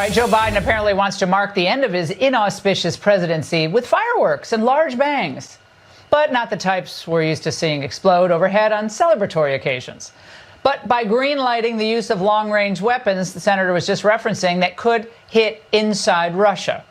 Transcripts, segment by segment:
right, Joe Biden apparently wants to mark the end of his inauspicious presidency with fireworks and large bangs, but not the types we're used to seeing explode overhead on celebratory occasions. But by green-lighting the use of long-range weapons, the senator was just referencing, that could hit inside Russia.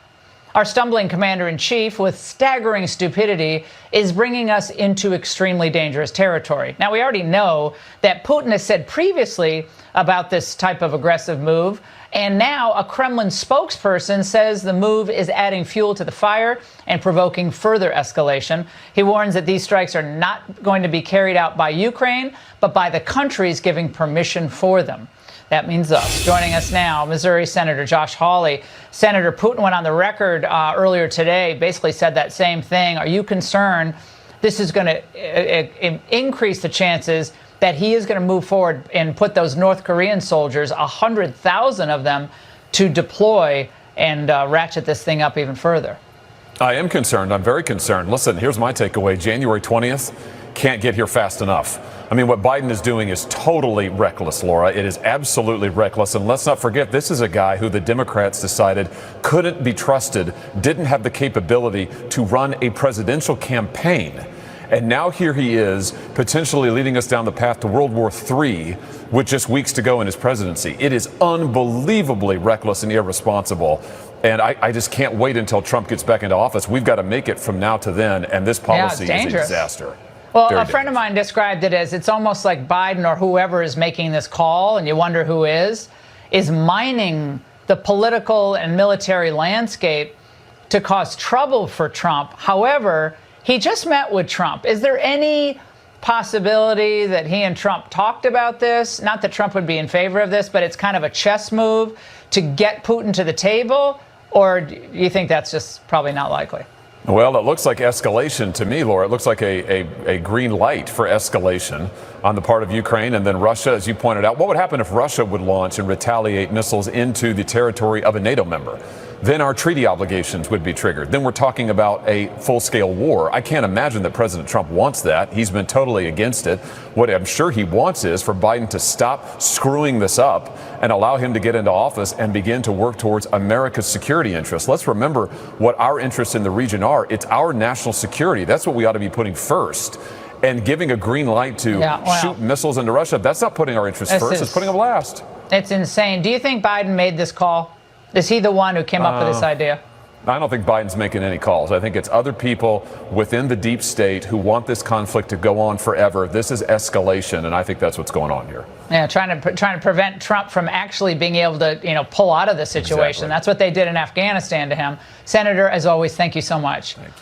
Our stumbling commander-in-chief, with staggering stupidity, is bringing us into extremely dangerous territory. Now, we already know that Putin has said previously about this type of aggressive move, and now a Kremlin spokesperson says the move is adding fuel to the fire and provoking further escalation. He warns that these strikes are not going to be carried out by Ukraine, but by the countries giving permission for them. That means us. Joining us now, Missouri Senator Josh Hawley. Senator, Putin went on the record earlier today, basically said that same thing. Are you concerned this is going to increase the chances that he is going to move forward and put those North Korean soldiers, 100,000 of them, to deploy and ratchet this thing up even further? I am concerned. I'm very concerned. Listen, here's my takeaway. January 20th can't get here fast enough. I mean, what Biden is doing is totally reckless, Laura. It is absolutely reckless. And let's not forget, this is a guy who the Democrats decided couldn't be trusted, didn't have the capability to run a presidential campaign. And now here he is, potentially leading us down the path to World War III with just weeks to go in his presidency. It is unbelievably reckless and irresponsible. And I just can't wait until Trump gets back into office. We've got to make it from now to then. And this policy is a disaster. Well, a friend of mine described it as, it's almost like Biden or whoever is making this call, and you wonder who is mining the political and military landscape to cause trouble for Trump. However, he just met with Trump. Is there any possibility that he and Trump talked about this? Not that Trump would be in favor of this, but it's kind of a chess move to get Putin to the table? Or do you think that's just probably not likely? Well, it looks like escalation to me, Laura. It looks like a green light for escalation on the part of Ukraine and then Russia, as you pointed out. What would happen if Russia would launch and retaliate missiles into the territory of a NATO member? Then our treaty obligations would be triggered. Then we're talking about a full-scale war. I can't imagine that President Trump wants that. He's been totally against it. What I'm sure he wants is for Biden to stop screwing this up and allow him to get into office and begin to work towards America's security interests. Let's remember what our interests in the region are. It's our national security. That's what we ought to be putting first. And giving a green light to shoot missiles into Russia, that's not putting our interests first. It's putting them last. It's insane. Do you think Biden made this call? Is he the one who came up with this idea? I don't think Biden's making any calls. I think it's other people within the deep state who want this conflict to go on forever. This is escalation, and I think that's what's going on here. Yeah, trying to prevent Trump from actually being able to, pull out of the situation. Exactly. That's what they did in Afghanistan to him. Senator, as always, thank you so much. Thank you.